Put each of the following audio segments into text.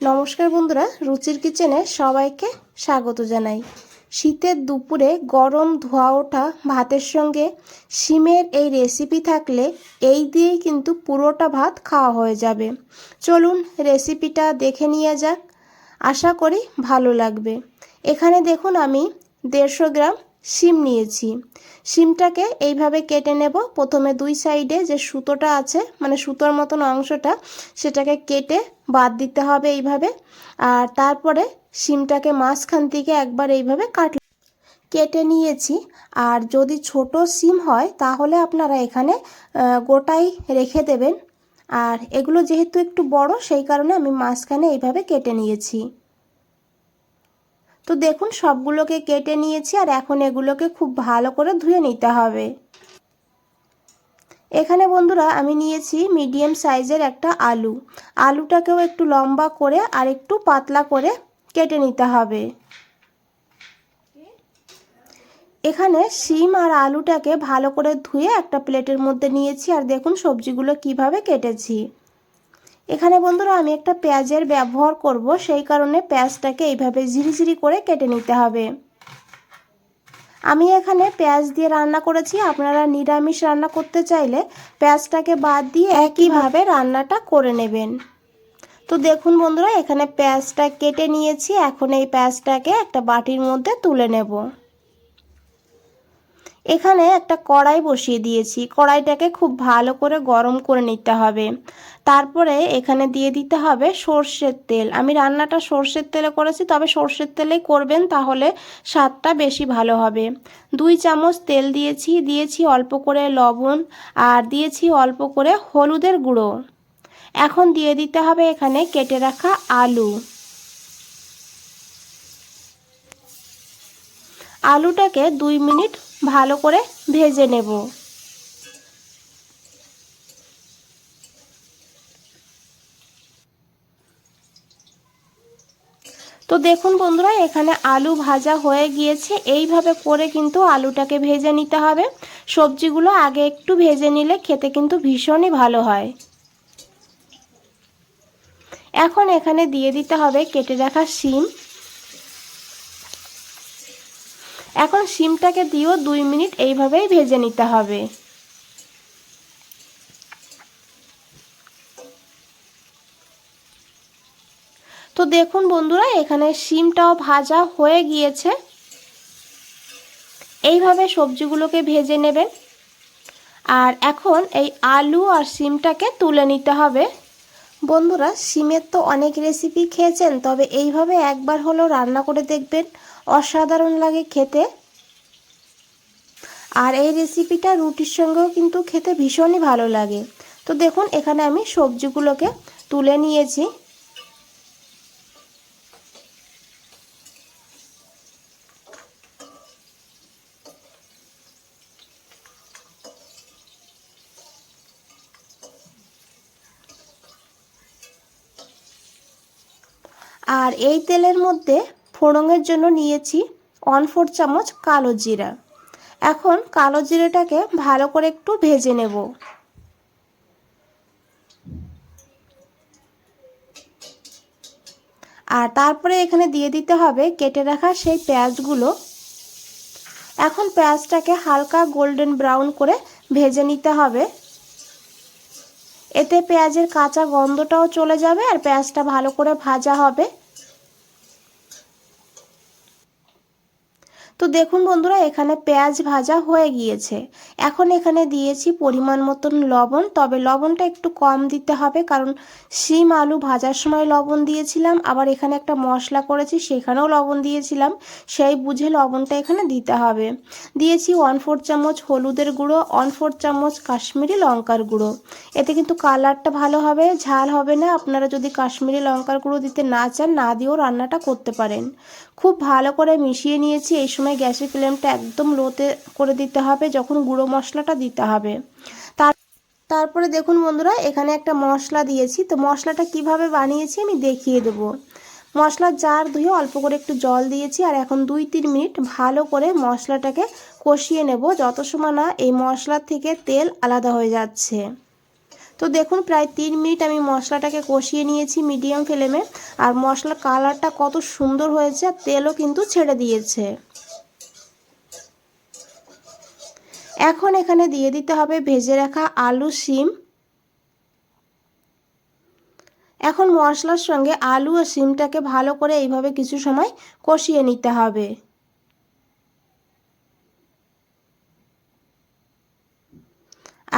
নমস্কার বন্ধুরা, রুচির কিচেনে সবাইকে স্বাগত জানাই। শীতের দুপুরে গরম ধোয়া ওঠা ভাতের সঙ্গে শিমের এই রেসিপি থাকলে এই দিয়েই কিন্তু পুরোটা ভাত খাওয়া হয়ে যাবে। চলুন রেসিপিটা দেখে নিয়ে যাক, আশা করি ভালো লাগবে। এখানে দেখুন আমি 150 গ্রাম শিম নিয়েছি। শিমটাকে এইভাবে কেটে নেব। প্রথমে দুই সাইডে যে সুতোটা আছে, মানে সুতোর মতন অংশটা, সেটাকে কেটে বাদ দিতে হবে এইভাবে। আর তারপরে শিমটাকে মাঝখান থেকে একবার এইভাবে কেটে নিয়েছি। আর যদি ছোট শিম হয় তাহলে আপনারা এখানে গোটাই রেখে দেবেন। আর এগুলো যেহেতু একটু বড়, সেই কারণে আমি মাঝখানে এইভাবে কেটে নিয়েছি। তো দেখুন সবগুলোকে কেটে নিয়েছি, আর এখন এগুলোকে খুব ভালো করে ধুয়ে নিতে হবে। এখানে বন্ধুরা আমি নিয়েছি মিডিয়াম সাইজের একটা আলু। আলুটাকেও একটু লম্বা করে আর একটু পাতলা করে কেটে নিতে হবে। এখানে শিম আর আলুটাকে ভালো করে ধুয়ে একটা প্লেটের মধ্যে নিয়েছি। আর দেখুন সবজিগুলো কিভাবে কেটেছি। এখানে বন্ধুরা আমি একটা পেঁয়াজের ব্যবহার করব, সেই কারণে পেঁয়াজটাকে এইভাবে ঝিরিঝিরি করে কেটে নিতে হবে। আমি এখানে পেঁয়াজ দিয়ে রান্না করেছি। আপনারা নিরামিষ রান্না করতে চাইলে পেঁয়াজটাকে বাদ দিয়ে একইভাবে রান্নাটা করে নেবেন। তো দেখুন বন্ধুরা, এখানে পেঁয়াজটা কেটে নিয়েছি। এখন এই পেঁয়াজটাকে একটা বাটির মধ্যে তুলে নেব। এখানে একটা কড়াই বসিয়ে দিয়েছি। কড়াইটাকে খুব ভালো করে গরম করে নিতে হবে। তারপরে এখানে দিয়ে দিতে হবে সর্ষের তেল। আমি রান্নাটা সর্ষের তেলে করেছি, তবে সর্ষের তেলেই করবেন, তাহলে স্বাদটা বেশি ভালো হবে। 2 চামচ তেল দিয়েছি অল্প করে লবণ, আর দিয়েছি অল্প করে হলুদের গুঁড়ো। এখন দিয়ে দিতে হবে এখানে কেটে রাখা আলু। আলুটাকে 2 মিনিট ভালো করে ভেজে নেব। তো দেখুন বন্ধুরা, এখানে আলু ভাজা হয়ে গিয়েছে। এইভাবে করে কিন্তু আলুটাকে ভেজে নিতে হবে। সবজিগুলো আগে একটু ভেজে নিলে খেতে কিন্তু ভীষণই ভালো হয়। এখন এখানে দিয়ে দিতে হবে কেটে রাখা শিম। এখন শিমটাকে দিয়েও 2 মিনিট এইভাবেই ভেজে নিতে হবে। তো দেখুন বন্ধুরা, এখানে শিমটাও ভাজা হয়ে গিয়েছে। এইভাবে সবজিগুলোকে ভেজে নেবেন। আর এখন এই আলু আর শিমটাকে তুলে নিতে হবে। বন্ধুরা, শিমের তো অনেক রেসিপি খেয়েছেন, তবে এইভাবে একবার হলেও রান্না করে দেখবেন, অসাধারণ লাগে খেতে। আর এই রেসিপিটা রুটির সঙ্গেও কিন্তু খেতে ভীষণই ভালো লাগে। তো দেখুন এখানে আমি সবজিগুলোকে তুলে নিয়েছি। আর এই তেলের মধ্যে ফোড়নের জন্য নিয়েছি 1/4 চামচ কালো জিরা। এখন কালো জিরাটাকে ভালো করে একটু ভেজে নেব। আর তারপরে এখানে দিয়ে দিতে হবে কেটে রাখা সেই পেঁয়াজগুলো। এখন পেঁয়াজটাকে হালকা গোল্ডেন ব্রাউন করে ভেজে নিতে হবে। এতে পেঁয়াজের কাঁচা গন্ধটাও চলে যাবে আর পেঁয়াজটা ভালো করে ভাজা হবে। তো দেখুন বন্ধুরা, এখানে পেঁয়াজ ভাজা হয়ে গিয়েছে। এখন এখানে দিয়েছি পরিমাণ মতন লবণ, তবে লবণটা একটু কম দিতে হবে, কারণ শিম আলু ভাজার সময় লবণ দিয়েছিলাম, আবার এখানে একটা মশলা করেছি সেখানেও লবণ দিয়েছিলাম, সেই বুঝে লবণটা এখানে দিতে হবে। দিয়েছি 1/4 চামচ হলুদের গুঁড়ো, 1/4 চামচ কাশ্মীরি লঙ্কার গুঁড়ো। এতে কিন্তু কালারটা ভালো হবে, ঝাল হবে না। আপনারা যদি কাশ্মীরি লঙ্কার গুঁড়ো দিতে না চান, না দিয়েও রান্নাটা করতে পারেন। খুব ভালো করে মিশিয়ে নিয়েছি। এই সময় গ্যাসের ফ্লেমটা একদম লোতে করে দিতে হবে যখন গুঁড়ো মশলাটা দিতে হবে। তারপরে দেখুন বন্ধুরা, এখানে একটা মশলা দিয়েছি। তো মশলাটা কিভাবে বানিয়েছি আমি দেখিয়ে দেবো। মশলার জার ধুয়ে অল্প করে একটু জল দিয়েছি, আর এখন 2-3 মিনিট ভালো করে মশলাটাকে কষিয়ে নেব, যত সময় না এই মশলার থেকে তেল আলাদা হয়ে যাচ্ছে। তো দেখুন প্রায় 3 মিনিট আমি মশলাটাকে কষিয়ে নিয়েছি মিডিয়াম ফ্লেমে। আর মশলার কালারটা কত সুন্দর হয়েছে, আর তেলও কিন্তু ছেড়ে দিয়েছে। এখন এখানে দিয়ে দিতে হবে ভেজে রাখা আলু শিম। এখন মশলার সঙ্গে আলু ও শিমটাকে ভালো করে এইভাবে কিছু সময় কষিয়ে নিতে হবে।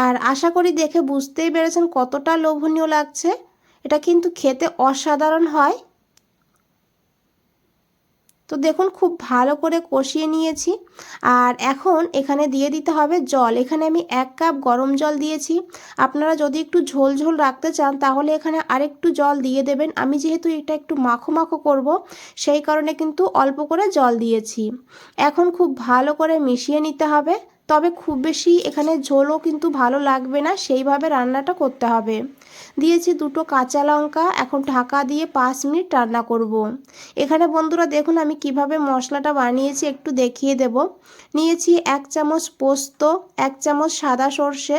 আর আশা করি দেখে বুঝতেই পেরেছেন কতটা লোভনীয় লাগছে। এটা কিন্তু খেতে অসাধারণ হয়। তো দেখুন খুব ভালো করে কষিয়ে নিয়েছি। আর এখন এখানে দিয়ে দিতে হবে জল। এখানে আমি 1 কাপ গরম জল দিয়েছি। আপনারা যদি একটু ঝোল ঝোল রাখতে চান তাহলে এখানে আরেকটু জল দিয়ে দেবেন। আমি যেহেতু এটা একটু মাখো মাখো করব, সেই কারণে কিন্তু অল্প করে জল দিয়েছি। এখন খুব ভালো করে মিশিয়ে নিতে হবে। তবে খুব বেশি এখানে ঝোলও কিন্তু ভালো লাগবে না, সেইভাবে রান্নাটা করতে হবে। দিয়েছি 2টো কাঁচা লঙ্কা। এখন ঢাকা দিয়ে 5 মিনিট রান্না করব। এখানে বন্ধুরা দেখুন আমি কিভাবে মশলাটা বানিয়েছি একটু দেখিয়ে দেব। নিয়েছি 1 চামচ পোস্ত, 1 চামচ সাদা সর্ষে,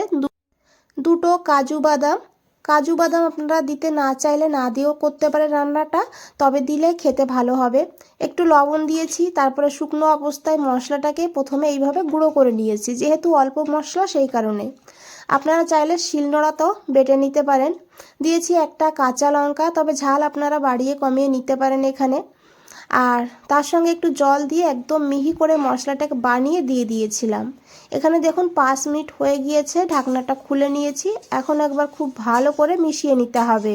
2টো কাজু বাদাম। কাজু বাদাম আপনারা দিতে না চাইলে না দিয়েও করতে পারে রান্নাটা, তবে দিলে খেতে ভালো হবে। একটু লবণ দিয়েছি, তারপরে শুকনো অবস্থায় মশলাটাকে প্রথমে এইভাবে গুঁড়ো করে নিয়েছি, যেহেতু অল্প মশলা সেই কারণে। আপনারা চাইলে শিলনোড়াতেও বেটে নিতে পারেন। দিয়েছি 1টা কাঁচা লঙ্কা, তবে ঝাল আপনারা বাড়িয়ে কমিয়ে নিতে পারেন এখানে। আর তার সঙ্গে একটু জল দিয়ে একদম মিহি করে মশলাটাকে বানিয়ে দিয়ে দিয়েছিলাম। এখানে দেখুন 5 মিনিট হয়ে গিয়েছে, ঢাকনাটা খুলে নিয়েছি। এখন একবার খুব ভালো করে মিশিয়ে নিতে হবে।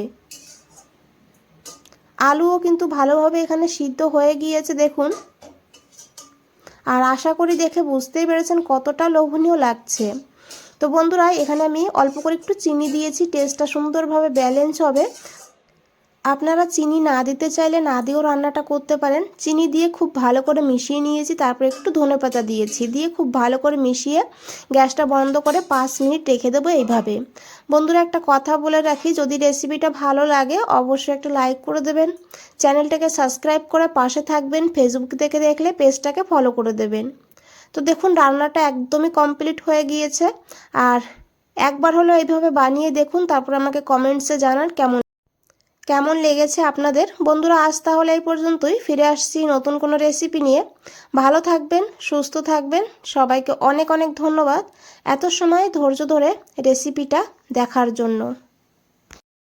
আলুও কিন্তু ভালোভাবে এখানে সিদ্ধ হয়ে গিয়েছে দেখুন। আর আশা করি দেখে বুঝতেই পেরেছেন কতটা লোভনীয় লাগছে। তো বন্ধুরা এখানে আমি অল্প করে একটু চিনি দিয়েছি, টেস্টটা সুন্দরভাবে ব্যালেন্স হবে। আপনারা চিনি না দিতে চাইলে না দিয়েও রান্নাটা করতে পারেন। চিনি দিয়ে খুব ভালো করে মিশিয়ে নিয়েছি, তারপর একটু ধনেপাতা দিয়েছি, দিয়ে খুব ভালো করে মিশিয়ে গ্যাসটা বন্ধ করে 5 মিনিট রেখে দেবো এইভাবে। বন্ধুরা একটা কথা বলে রাখি, যদি রেসিপিটা ভালো লাগে অবশ্যই একটা লাইক করে দেবেন, চ্যানেলটাকে সাবস্ক্রাইব করে পাশে থাকবেন, ফেসবুক থেকে দেখলে পেজটাকে ফলো করে দেবেন। তো দেখুন রান্নাটা একদমই কমপ্লিট হয়ে গিয়েছে। আর একবার হলো এইভাবে বানিয়ে দেখুন, তারপর আমাকে কমেন্টসে জানান কেমন লেগেছে আপনাদের। বন্ধুরা আজ তাহলে এই পর্যন্তই, ফিরে আসছি নতুন কোনো রেসিপি নিয়ে। ভালো থাকবেন, সুস্থ থাকবেন। সবাইকে অনেক অনেক ধন্যবাদ এত সময় ধৈর্য ধরে রেসিপিটা দেখার জন্য।